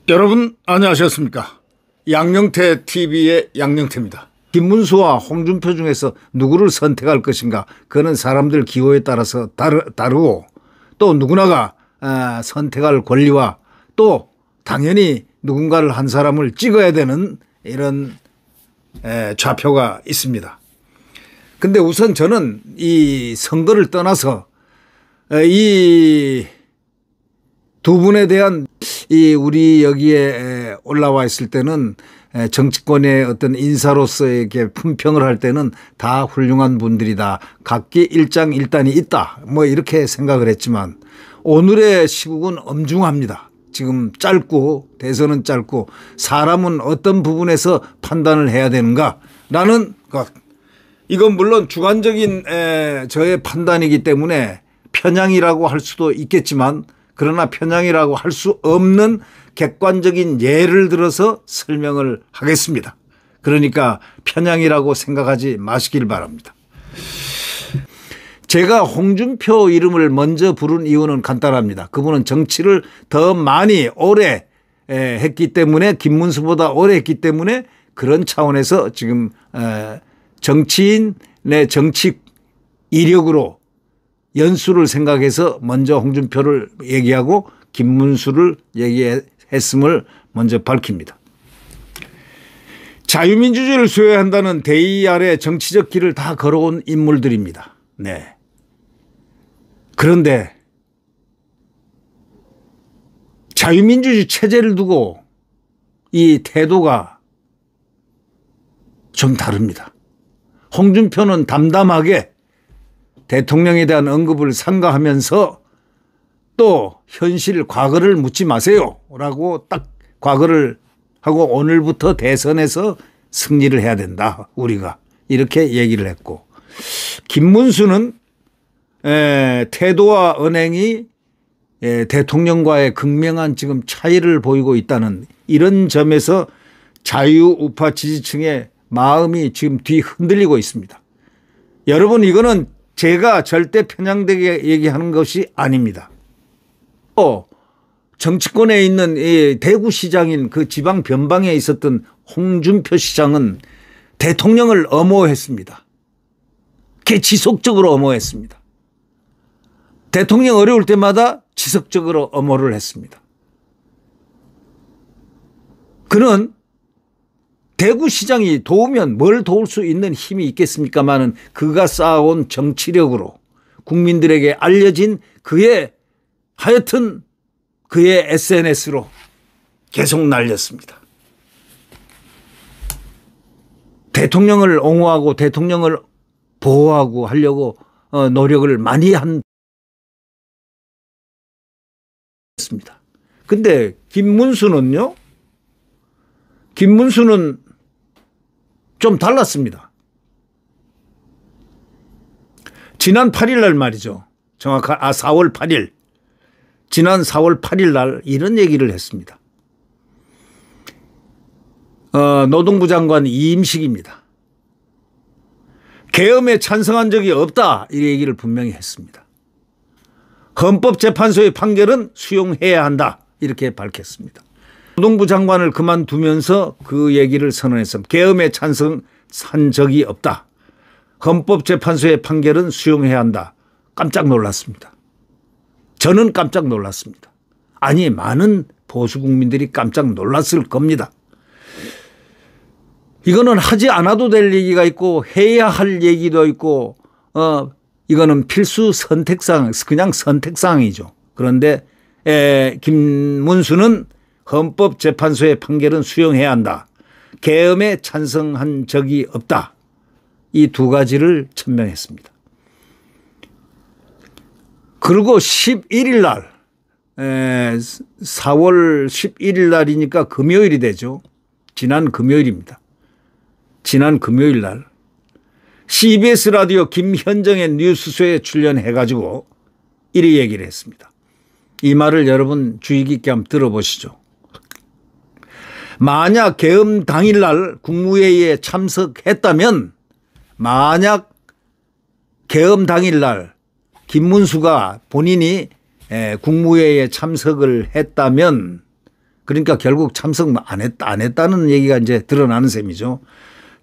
여러분 안녕하셨습니까? 양영태 TV의 양영태입니다. 김문수와 홍준표 중에서 누구를 선택할 것인가, 그는 사람들 기호에 따라서 다르고, 또 누구나가 선택할 권리와 또 당연히 누군가를 한 사람을 찍어야 되는 이런 좌표가 있습니다. 근데 우선 저는 이 선거를 떠나서 이 두 분에 대한 우리 여기에 올라와 있을 때는 정치권의 어떤 인사로서에게 품평을 할 때는 다 훌륭한 분들이다, 각기 일장일단이 있다, 뭐 이렇게 생각을 했지만 오늘의 시국은 엄중합니다. 지금 짧고 대선은 짧고 사람은 어떤 부분에서 판단을 해야 되는가라는 것, 이건 물론 주관적인 저의 판단이기 때문에 편향이라고 할 수도 있겠지만, 그러나 편향이라고 할 수 없는 객관적인 예를 들어서 설명을 하겠습니다. 그러니까 편향이라고 생각하지 마시길 바랍니다. 제가 홍준표 이름을 먼저 부른 이유는 간단합니다. 그분은 정치를 더 많이 오래 했기 때문에, 김문수보다 오래 했기 때문에 그런 차원에서 지금 정치인의 정치 이력으로 연수를 생각해서 먼저 홍준표를 얘기하고 김문수를 얘기했음을 먼저 밝힙니다. 자유민주주의를 수호한다는 대의 아래 정치적 길을 다 걸어온 인물들입니다. 네. 그런데 자유민주주의 체제를 두고 이 태도가 좀 다릅니다. 홍준표는 담담하게 대통령에 대한 언급을 삼가하면서 또 현실 과거를 묻지 마세요 라고 딱 과거를 하고 오늘부터 대선에서 승리를 해야 된다 우리가, 이렇게 얘기를 했고, 김문수는 태도와 언행이 대통령과의 극명한 지금 차이를 보이고 있다는 이런 점에서 자유우파 지지층의 마음이 지금 뒤흔들리고 있습니다. 여러분, 이거는 제가 절대 편향되게 얘기하는 것이 아닙니다. 또 정치권에 있는 대구시장인 그 지방 변방에 있었던 홍준표 시장은 대통령을 엄호했습니다. 지속적으로 엄호했습니다. 대통령 어려울 때마다 지속적으로 엄호를 했습니다. 그는 대구시장이 도우면 뭘 도울 수 있는 힘이 있겠습니까마는 그가 쌓아온 정치력으로 국민들에게 알려진 하여튼 그의 SNS로 계속 날렸습니다. 대통령을 옹호하고 대통령을 보호하고 하려고 노력을 많이 했습니다. 근데 김문수는 좀 달랐습니다. 지난 8일 날 말이죠. 4월 8일. 지난 4월 8일 날 이런 얘기를 했습니다. 노동부 장관 이임식입니다. 계엄에 찬성한 적이 없다, 이 얘기를 분명히 했습니다. 헌법재판소의 판결은 수용해야 한다, 이렇게 밝혔습니다. 노동부 장관을 그만두면서 그 얘기를 선언했습니다. 계엄에 찬성한 적이 없다. 헌법재판소의 판결은 수용해야 한다. 깜짝 놀랐습니다. 저는 깜짝 놀랐습니다. 아니, 많은 보수 국민들이 깜짝 놀랐을 겁니다. 이거는 하지 않아도 될 얘기가 있고 해야 할 얘기도 있고 이거는 필수 선택사항, 그냥 선택사항이죠. 그런데 김문수는 헌법재판소의 판결은 수용해야 한다. 계엄에 찬성한 적이 없다. 이 두 가지를 천명했습니다. 그리고 11일 날, 4월 11일 날이니까 금요일이 되죠. 지난 금요일입니다. 지난 금요일 날 CBS 라디오 김현정의 뉴스쇼에 출연해가지고 이리 얘기를 했습니다. 이 말을 여러분 주의 깊게 한번 들어보시죠. 만약 계엄 당일날 국무회의에 참석했다면, 만약 계엄 당일날 김문수가 본인이 국무회의에 참석을 했다면, 그러니까 결국 참석 안 했다는 얘기가 이제 드러나는 셈이죠.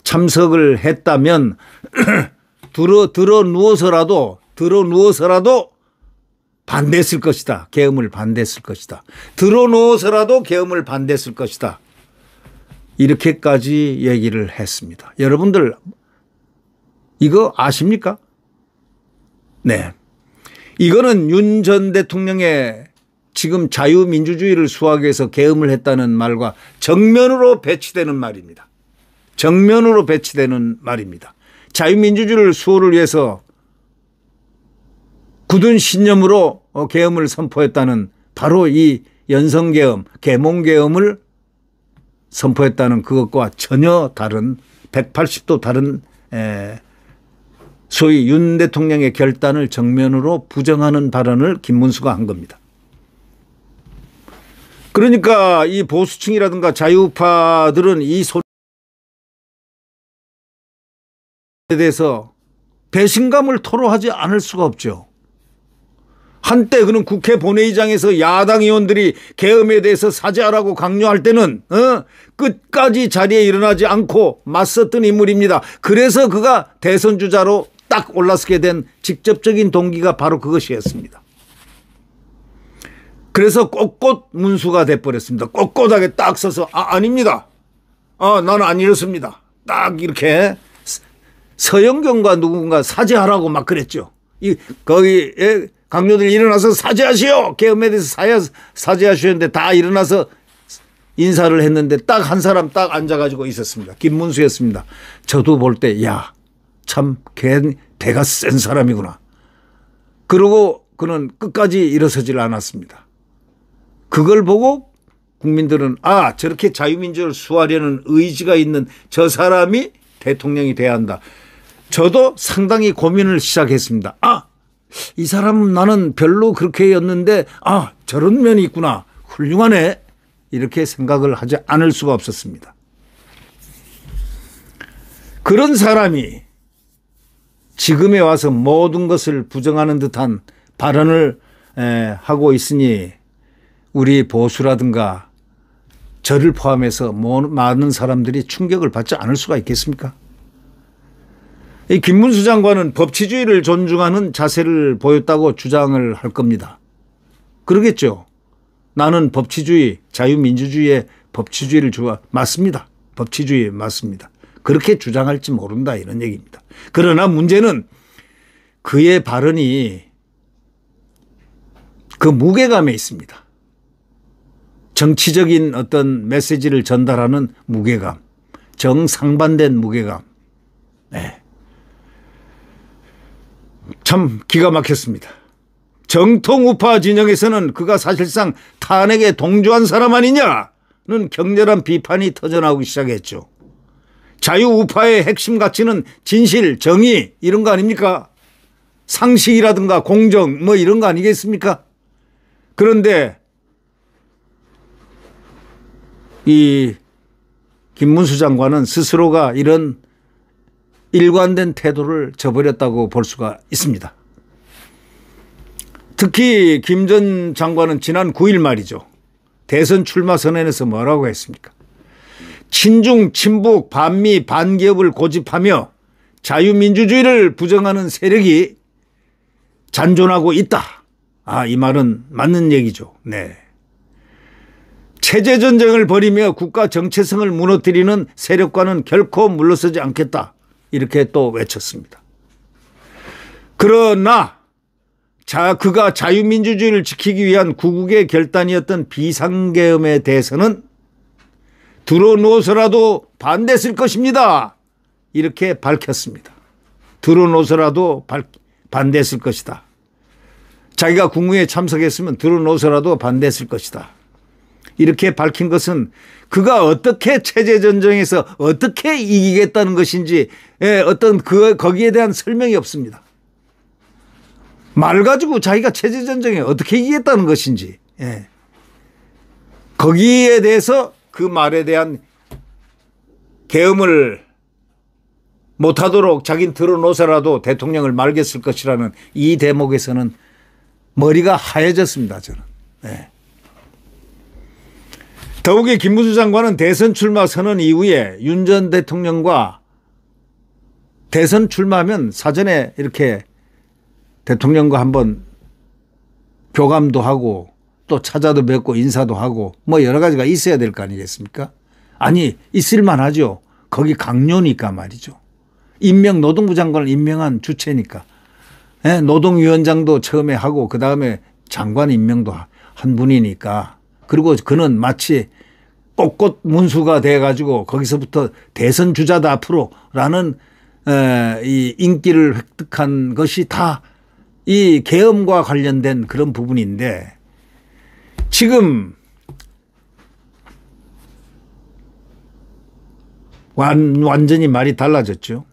참석을 했다면 들어 누워서라도 반대했을 것이다. 계엄을 반대했을 것이다. 들어 누워서라도 계엄을 반대했을 것이다. 이렇게까지 얘기를 했습니다. 여러분들 이거 아십니까? 네. 이거는 윤 전 대통령의 지금 자유민주주의를 수호하기 위해서 계엄을 했다는 말과 정면으로 배치되는 말입니다. 정면으로 배치되는 말입니다. 자유민주주의를 수호를 위해서 굳은 신념으로 계엄을 선포했다는 바로 이 연성계엄, 계몽계엄을 선포했다는 그것과 전혀 다른 180도 다른 소위 윤 대통령의 결단을 정면으로 부정하는 발언을 김문수가 한 겁니다. 그러니까 이 보수층이라든가 자유우파들은 이 소리에 대해서 배신감을 토로하지 않을 수가 없죠. 한때 그는 국회 본회의장에서 야당 의원들이 계엄에 대해서 사죄하라고 강요할 때는 끝까지 자리에 일어나지 않고 맞섰던 인물입니다. 그래서 그가 대선 주자로 딱 올라서게 된 직접적인 동기가 바로 그것이었습니다. 그래서 꼿꼿 문수가 돼버렸습니다. 꼿꼿하게 딱 서서 아닙니다. 나는 안 이렇습니다. 딱 이렇게 서영경과 누군가 사죄하라고 막 그랬죠. 거기에 강요들이 일어나서 사죄하시오. 계엄에 대해서 사죄하시는데 다 일어나서 인사를 했는데 딱 한 사람 딱 앉아가지고 있었습니다. 김문수였습니다. 저도 볼 때 참 걔 배가 센 사람이구나. 그러고 그는 끝까지 일어서질 않았습니다. 그걸 보고 국민들은 저렇게 자유민주를 수호하려는 의지가 있는 저 사람이 대통령이 돼야 한다. 저도 상당히 고민을 시작했습니다. 이 사람은 나는 별로 그렇게였는데 저런 면이 있구나. 훌륭하네. 이렇게 생각을 하지 않을 수가 없었습니다. 그런 사람이 지금에 와서 모든 것을 부정하는 듯한 발언을 하고 있으니 우리 보수라든가 저를 포함해서 많은 사람들이 충격을 받지 않을 수가 있겠습니까? 이 김문수 장관은 법치주의를 존중하는 자세를 보였다고 주장을 할 겁니다. 그러겠죠. 나는 법치주의, 자유민주주의의 법치주의를 맞습니다. 법치주의 맞습니다. 그렇게 주장할지 모른다 이런 얘기입니다. 그러나 문제는 그의 발언이 그 무게감에 있습니다. 정치적인 어떤 메시지를 전달하는 무게감, 정상반된 무게감. 네. 참 기가 막혔습니다. 정통 우파 진영에서는 그가 사실상 탄핵에 동조한 사람 아니냐는 격렬한 비판이 터져나오기 시작했죠. 자유우파의 핵심 가치는 진실, 정의 이런 거 아닙니까? 상식이라든가 공정 이런 거 아니겠습니까? 그런데 이 김문수 장관은 스스로가 이런 일관된 태도를 저버렸다고 볼 수가 있습니다. 특히 김 전 장관은 지난 9일 말이죠. 대선 출마 선언에서 뭐라고 했습니까? 친중, 친북, 반미, 반기업을 고집하며 자유민주주의를 부정하는 세력이 잔존하고 있다. 이 말은 맞는 얘기죠. 네. 체제전쟁을 벌이며 국가 정체성을 무너뜨리는 세력과는 결코 물러서지 않겠다. 이렇게 또 외쳤습니다. 그러나 그가 자유민주주의를 지키기 위한 구국의 결단이었던 비상계엄에 대해서는 드러누워서라도 반대했을 것입니다. 이렇게 밝혔습니다. 드러누워서라도 반대했을 것이다. 자기가 국무회의에 참석했으면 드러누워서라도 반대했을 것이다. 이렇게 밝힌 것은 그가 어떻게 체제전쟁에서 어떻게 이기겠다는 것인지 어떤 거기에 대한 설명이 없습니다. 말 가지고 자기가 체제전쟁에 어떻게 이기겠다는 것인지 거기에 대해서 그 말에 대한 계엄을 못하도록 자긴 들어놓아서라도 대통령을 말겠을 것이라는 이 대목에서는 머리가 하얘졌습니다. 저는. 네. 더욱이 김문수 장관은 대선 출마 선언 이후에 윤 전 대통령과 대선 출마하면 사전에 이렇게 대통령과 한번 교감도 하고 또 찾아도 뵙고 인사도 하고 뭐 여러 가지가 있어야 될 거 아니겠습니까? 아니 있을만 하죠. 거기 강요니까 말이죠. 노동부 장관을 임명한 주체니까. 네, 노동위원장도 처음에 하고 그다음에 장관 임명도 한 분이니까. 그리고 그는 마치 꼿꼿 문수가 돼가지고 거기서부터 대선 주자다 앞으로라는 이 인기를 획득한 것이 다 이 계엄과 관련된 그런 부분인데 지금 완전히 말이 달라졌죠.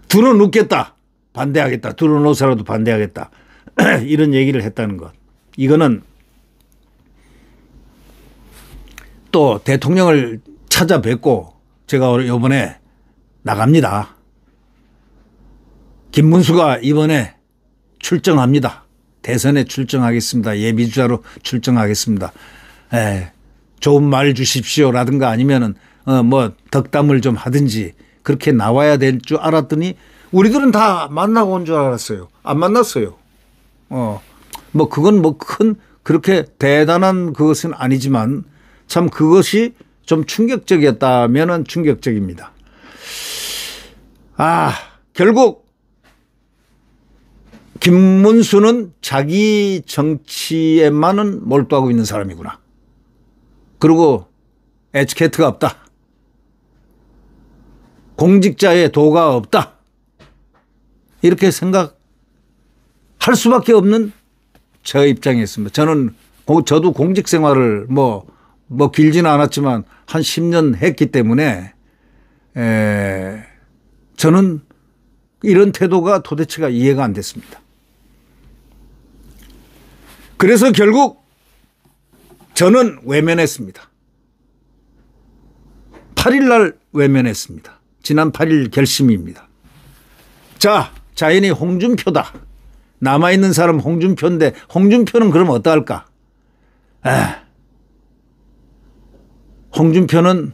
들어눕겠다. 반대하겠다. 들어놓아서라도 반대하겠다. 이런 얘기를 했다는 것. 이거는 또 대통령을 찾아뵙고 제가 이번에 나갑니다. 김문수가 이번에 출정합니다. 대선에 출정하겠습니다. 예비주자로 출정하겠습니다. 좋은 말 주십시오라든가 아니면은 뭐 덕담을 좀 하든지 그렇게 나와야 될 줄 알았더니 우리들은 다 만나고 온 줄 알았어요. 안 만났어요. 뭐 그건 뭐 큰 그렇게 대단한 그것은 아니지만 참 그것이 좀 충격적이었다면은 충격적입니다. 결국 김문수는 자기 정치에만은 몰두하고 있는 사람이구나. 그리고 에티켓트가 없다. 공직자의 도가 없다. 이렇게 생각할 수밖에 없는 저 입장이었습니다. 저도 공직 생활을 뭐 길지는 않았지만 한 10년 했기 때문에 저는 이런 태도가 도대체가 이해가 안 됐습니다. 그래서 결국 저는 외면했습니다. 8일 날 외면했습니다. 지난 8일 결심입니다. 자연히 홍준표다. 남아있는 사람 홍준표인데 홍준표는 그럼 어떡할까? 홍준표는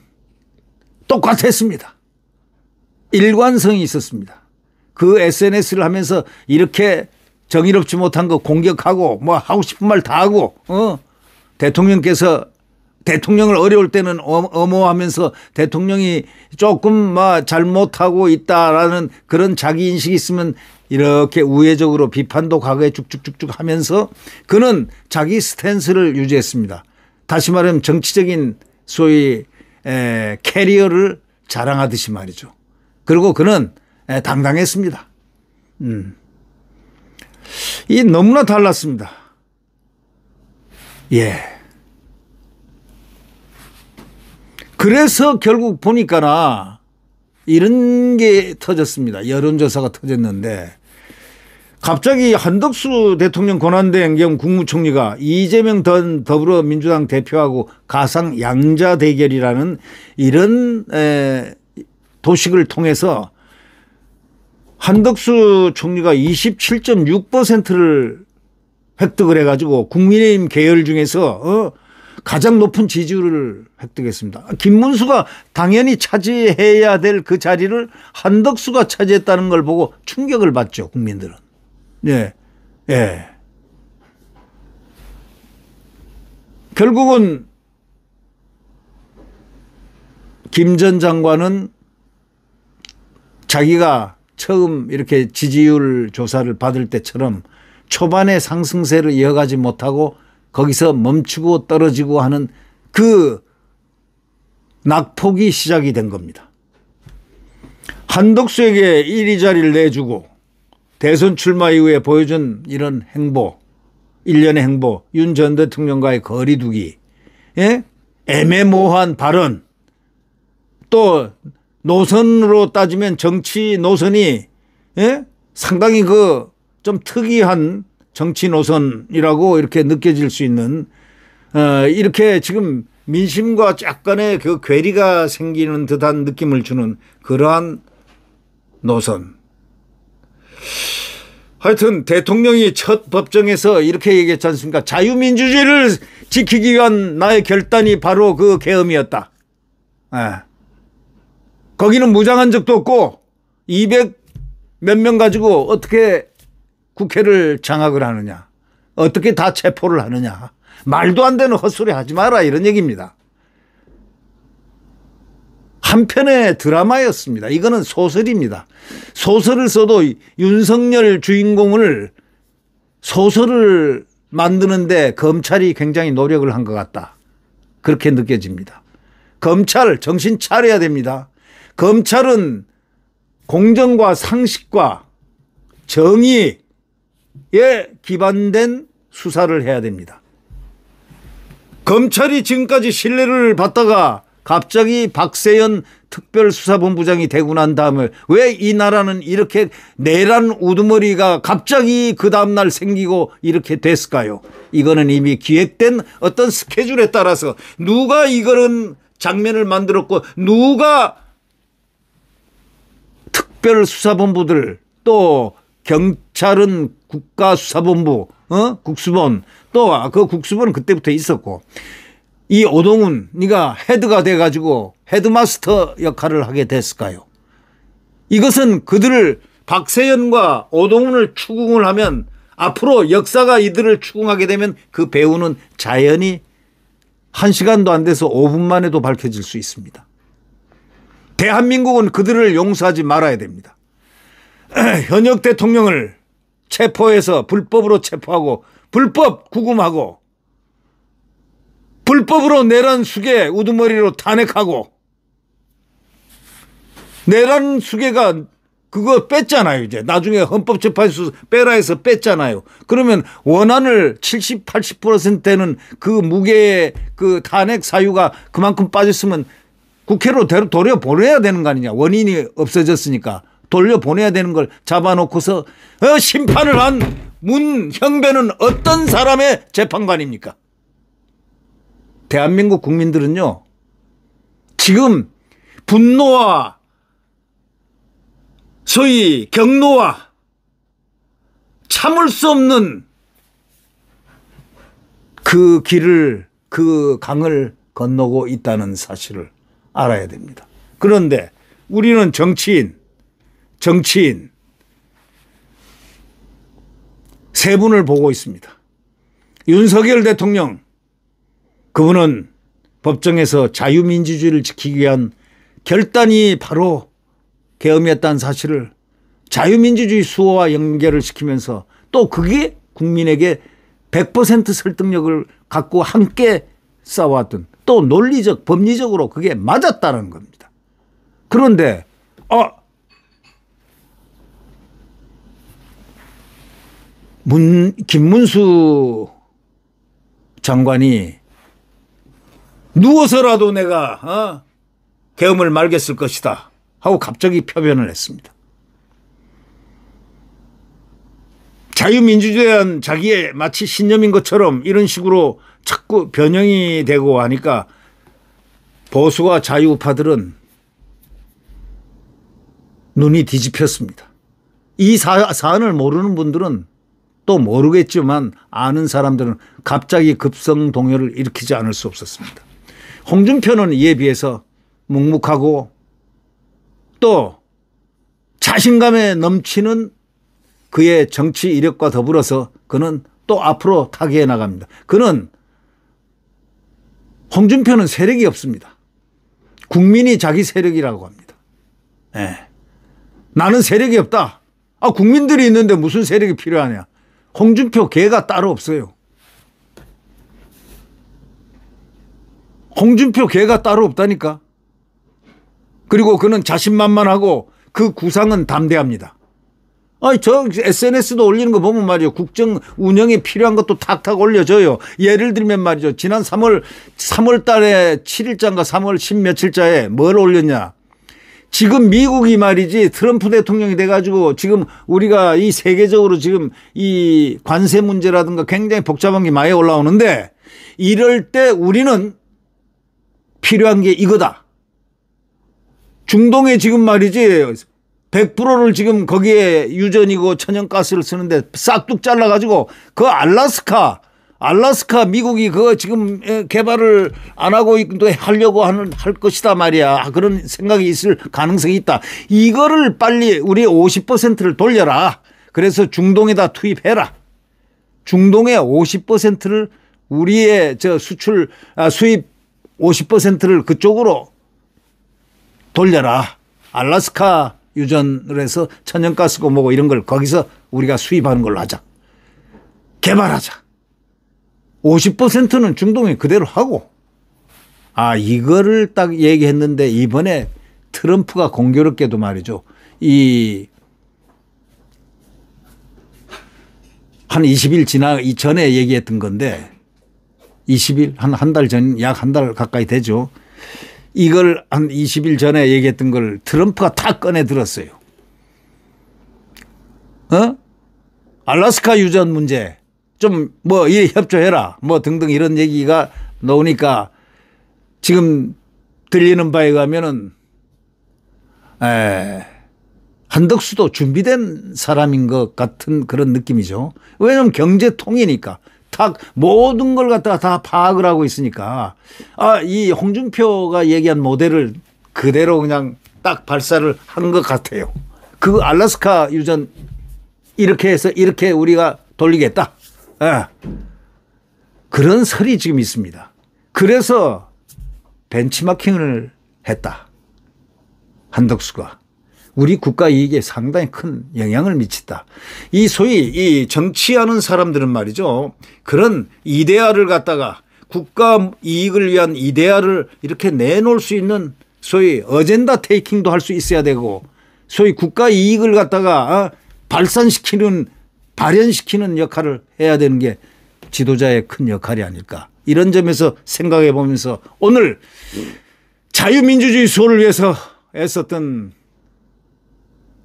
똑같았습니다. 일관성이 있었습니다. 그 SNS를 하면서 이렇게 정의롭지 못한 거 공격하고 뭐 하고 싶은 말 다 하고 대통령께서 대통령을 어려울 때는 엄호하면서 대통령이 조금 잘못하고 있다라는 그런 자기 인식이 있으면 이렇게 우회적으로 비판도 과거에 쭉쭉쭉쭉 하면서 그는 자기 스탠스를 유지했습니다. 다시 말하면 정치적인 소위 캐리어를 자랑하듯이 말이죠. 그리고 그는 당당했습니다. 이 너무나 달랐습니다. 그래서 결국 보니까나 이런 게 터졌습니다. 여론조사가 터졌는데 갑자기 한덕수 대통령 권한대행 겸 국무총리가 이재명 더불어민주당 대표하고 가상 양자 대결이라는 이런 도식을 통해서 한덕수 총리가 27.6%를 획득을 해가지고 국민의힘 계열 중에서 가장 높은 지지율을 획득했습니다. 김문수가 당연히 차지해야 될 그 자리를 한덕수가 차지했다는 걸 보고 충격을 받죠, 국민들은. 결국은 김 전 장관은 자기가 처음 이렇게 지지율 조사를 받을 때처럼 초반에 상승세를 이어가지 못하고 거기서 멈추고 떨어지고 하는 그 낙폭이 시작이 된 겁니다. 한덕수에게 1위 자리를 내주고 대선 출마 이후에 보여준 이런 행보, 일련의 행보, 윤 전 대통령과의 거리두기, 애매모호한 발언, 또 노선으로 따지면 정치 노선이 상당히 좀 특이한 정치 노선이라고 이렇게 느껴질 수 있는 이렇게 지금 민심과 약간의 그 괴리가 생기는 듯한 느낌을 주는 그러한 노선. 하여튼 대통령이 첫 법정에서 이렇게 얘기했지 않습니까? 자유민주주의를 지키기 위한 나의 결단이 바로 그 계엄이었다. 거기는 무장한 적도 없고 200 몇 명 가지고 어떻게 국회를 장악을 하느냐. 어떻게 다 체포를 하느냐. 말도 안 되는 헛소리 하지 마라 이런 얘기입니다. 한편의 드라마였습니다. 이거는 소설입니다. 소설을 써도 윤석열 주인공을 소설을 만드는데 검찰이 굉장히 노력을 한 것 같다. 그렇게 느껴집니다. 검찰 정신 차려야 됩니다. 검찰은 공정과 상식과 정의에 기반된 수사를 해야 됩니다. 검찰이 지금까지 신뢰를 받다가 갑자기 박세현 특별수사본부장이 되고 난 다음에 왜 이 나라는 이렇게 내란 우두머리가 갑자기 그 다음날 생기고 이렇게 됐을까요? 이거는 이미 기획된 어떤 스케줄에 따라서 누가 이거는 장면을 만들었고 누가 특별수사본부들 또 경찰은 국가수사본부 국수본 또 그 국수본은 그때부터 있었고 이 오동훈 네가 헤드가 돼가지고 헤드마스터 역할을 하게 됐을까요? 이것은 그들을 박세현과 오동훈을 추궁을 하면 앞으로 역사가 이들을 추궁하게 되면 그 배우는 자연히 1시간도 안 돼서 5분 만에도 밝혀질 수 있습니다. 대한민국은 그들을 용서하지 말아야 됩니다. 현역 대통령을 체포해서 불법으로 체포하고 불법 구금하고 불법으로 내란 수괴 우두머리로 탄핵하고 내란 수괴가 그거 뺐잖아요. 이제 나중에 헌법재판소 빼라 해서 뺐잖아요. 그러면 원안을 70, 80%는 그 무게의 그 탄핵 사유가 그만큼 빠졌으면 국회로 돌려보내야 되는 거 아니냐. 원인이 없어졌으니까 돌려보내야 되는 걸 잡아놓고서 심판을 한 문형배는 어떤 사람의 재판관입니까? 대한민국 국민들은요, 지금 분노와 소위 경노와 참을 수 없는 그 길을, 그 강을 건너고 있다는 사실을 알아야 됩니다. 그런데 우리는 정치인 세 분을 보고 있습니다. 윤석열 대통령, 그분은 법정에서 자유민주주의를 지키기 위한 결단이 바로 계엄이었다는 사실을 자유민주주의 수호와 연결을 시키면서 또 그게 국민에게 100% 설득력을 갖고 함께 싸워왔던 또 논리적, 법리적으로 그게 맞았다는 겁니다. 그런데 김문수 장관이 누워서라도 내가 계엄을 말겠을 것이다 하고 갑자기 표변을 했습니다. 자유민주주의에 대한 자기의 마치 신념인 것처럼 이런 식으로 자꾸 변형이 되고 하니까 보수와 자유우파들은 눈이 뒤집혔습니다. 이 사안을 모르는 분들은 또 모르겠지만 아는 사람들은 갑자기 급성 동요를 일으키지 않을 수 없었습니다. 홍준표는 이에 비해서 묵묵하고 또 자신감에 넘치는 그의 정치 이력과 더불어서 그는 또 앞으로 타계해 나갑니다. 홍준표는 세력이 없습니다. 국민이 자기 세력이라고 합니다. 나는 세력이 없다. 국민들이 있는데 무슨 세력이 필요하냐. 홍준표 개가 따로 없어요. 홍준표 개가 따로 없다니까. 그리고 그는 자신만만하고 그 구상은 담대합니다. 저 SNS도 올리는 거 보면 말이죠. 국정 운영에 필요한 것도 탁탁 올려줘요. 예를 들면 말이죠. 지난 3월 달에 7일자인가 3월 10 며칠자에 뭘 올렸냐. 지금 미국이 말이지 트럼프 대통령이 돼가지고 지금 우리가 이 세계적으로 지금 이 관세 문제라든가 굉장히 복잡한 게 많이 올라오는데 이럴 때 우리는 필요한 게 이거다. 중동에 지금 말이지 100%를 지금 거기에 유전이고 천연가스를 쓰는데 싹둑 잘라가지고 그 알래스카 미국이 그거 지금 개발을 안 하고 또 하려고 할 것이다 말이야. 그런 생각이 있을 가능성이 있다. 이거를 빨리 우리 50%를 돌려라. 그래서 중동에다 투입해라. 중동의 50%를 우리의 수입 50%를 그쪽으로 돌려라. 알래스카 유전을 해서 천연가스고 뭐고 이런 걸 거기서 우리가 수입하는 걸로 하자. 개발하자. 50%는 중동에 그대로 하고. 이거를 딱 얘기했는데 이번에 트럼프가 공교롭게도 말이죠. 한 20일 지나기 전에 얘기했던 건데 20일 한 달 전, 약 한 달 가까이 되죠. 이걸 한 20일 전에 얘기했던 걸 트럼프가 다 꺼내 들었어요. 알래스카 유전 문제 좀 뭐 이 협조해라 뭐 등등 이런 얘기가 나오니까 지금 들리는 바에 가면은 한덕수도 준비된 사람인 것 같은 그런 느낌이죠. 왜냐하면 경제통이니까 딱 모든 걸 갖다가 다 파악을 하고 있으니까 이 홍준표가 얘기한 모델을 그대로 그냥 딱 발사를 한 것 같아요. 그 알래스카 유전 이렇게 해서 이렇게 우리가 돌리겠다. 그런 설이 지금 있습니다. 그래서 벤치마킹을 했다. 한덕수가. 우리 국가 이익에 상당히 큰 영향을 미친다. 이 소위 이 정치하는 사람들은 말이죠. 그런 이데아를 갖다가 국가 이익을 위한 이데아를 이렇게 내놓을 수 있는 소위 어젠다 테이킹도 할 수 있어야 되고 소위 국가 이익을 갖다가 발현시키는 역할을 해야 되는 게 지도자의 큰 역할이 아닐까. 이런 점에서 생각해 보면서 오늘 자유민주주의 수호를 위해서 애썼던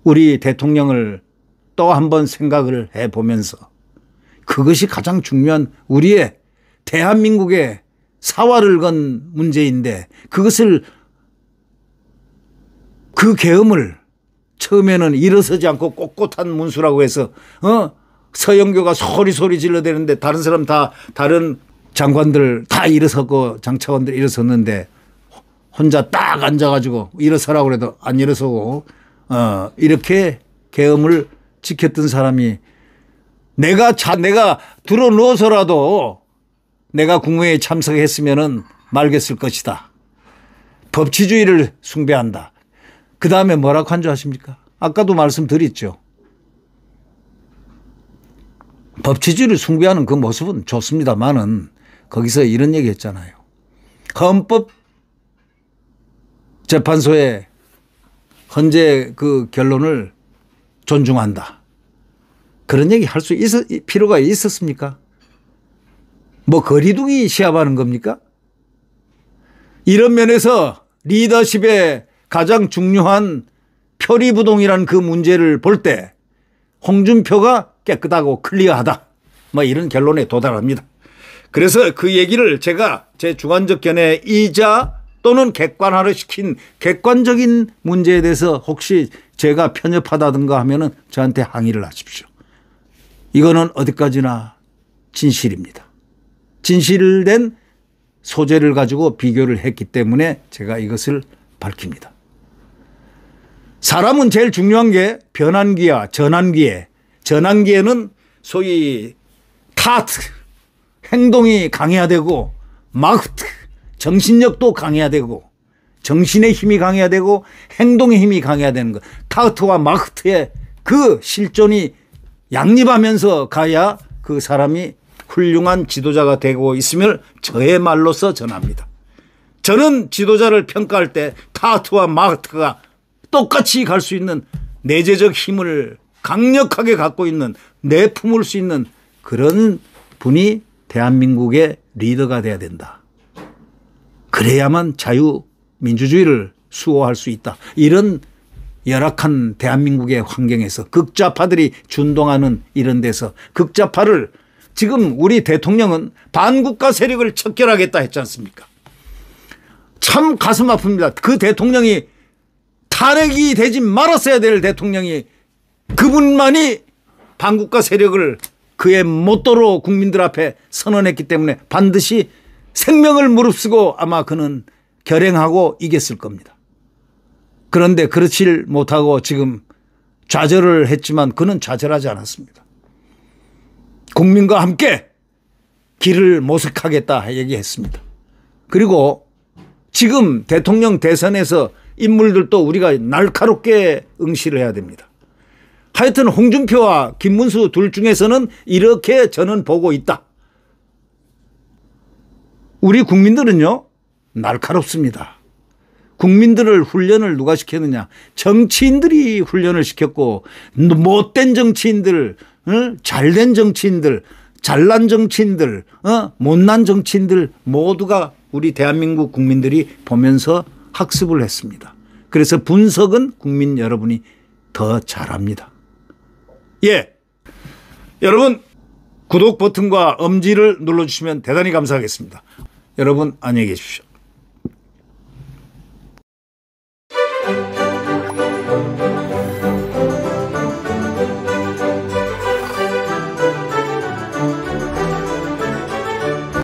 우리 대통령을 또 한 번 생각을 해 보면서 그것이 가장 중요한 우리의 대한민국의 사활을 건 문제인데 그것을 그 계엄을 처음에는 일어서지 않고 꼿꼿한 문수라고 해서 서영교가 소리 질러대는데 다른 사람 다른 장관들 다 일어서고 장차관들 일어섰는데 혼자 딱 앉아가지고 일어서라고 그래도 안 일어서고 이렇게 계엄을 지켰던 사람이 내가 들어 누워서라도 내가 국무회의에 참석했으면은 말겠을 것이다. 법치주의를 숭배한다. 그 다음에 뭐라고 한 줄 아십니까? 아까도 말씀드렸죠. 법치주의를 숭배하는 그 모습은 좋습니다만은 거기서 이런 얘기 했잖아요. 헌법재판소의 헌재 그 결론을 존중한다. 그런 얘기 할 수 필요가 있었습니까? 뭐 거리두기 시합하는 겁니까? 이런 면에서 리더십의 가장 중요한 표리부동이라는 그 문제를 볼 때 홍준표가 깨끗하고 클리어하다. 뭐 이런 결론에 도달합니다. 그래서 그 얘기를 제가 제 주관적 견해이자 또는 객관화를 시킨 객관적인 문제에 대해서 혹시 제가 편협하다든가 하면은 저한테 항의를 하십시오. 이거는 어디까지나 진실입니다. 진실된 소재를 가지고 비교를 했기 때문에 제가 이것을 밝힙니다. 사람은 제일 중요한 게 변환기와 전환기에, 전환기에는 소위 타트, 행동이 강해야 되고 마흐트, 정신력도 강해야 되고 정신의 힘이 강해야 되고 행동의 힘이 강해야 되는 것. 타트와 마흐트의 그 실존이 양립하면서 가야 그 사람이 훌륭한 지도자가 되고 있음을 저의 말로서 전합니다. 저는 지도자를 평가할 때 타트와 마흐트가 똑같이 갈 수 있는 내재적 힘을 강력하게 갖고 있는 내품을 수 있는 그런 분이 대한민국의 리더가 돼야 된다. 그래야만 자유민주주의를 수호할 수 있다. 이런 열악한 대한민국의 환경에서 극좌파들이 준동하는 이런 데서 극좌파를 지금 우리 대통령은 반국가 세력을 척결하겠다 했지 않습니까? 참 가슴 아픕니다. 그 대통령이 탄핵이 되지 말았어야 될 대통령이 그분만이 반국가 세력을 그의 모토로 국민들 앞에 선언했기 때문에 반드시 생명을 무릅쓰고 아마 그는 결행하고 이겼을 겁니다. 그런데 그렇질 못하고 지금 좌절을 했지만 그는 좌절하지 않았습니다. 국민과 함께 길을 모색하겠다 얘기했습니다. 그리고 지금 대통령 대선에서 인물들도 우리가 날카롭게 응시를 해야 됩니다. 하여튼 홍준표와 김문수 둘 중에서는 이렇게 저는 보고 있다. 우리 국민들은요 날카롭습니다. 국민들을 훈련을 누가 시켰느냐. 정치인들이 훈련을 시켰고 못된 정치인들, 잘된 정치인들, 잘난 정치인들, 못난 정치인들 모두가 우리 대한민국 국민들이 보면서 학습을 했습니다. 그래서 분석은 국민 여러분이 더 잘합니다. 예, 여러분 구독 버튼과 엄지를 눌러주시면 대단히 감사하겠습니다. 여러분 안녕히 계십시오.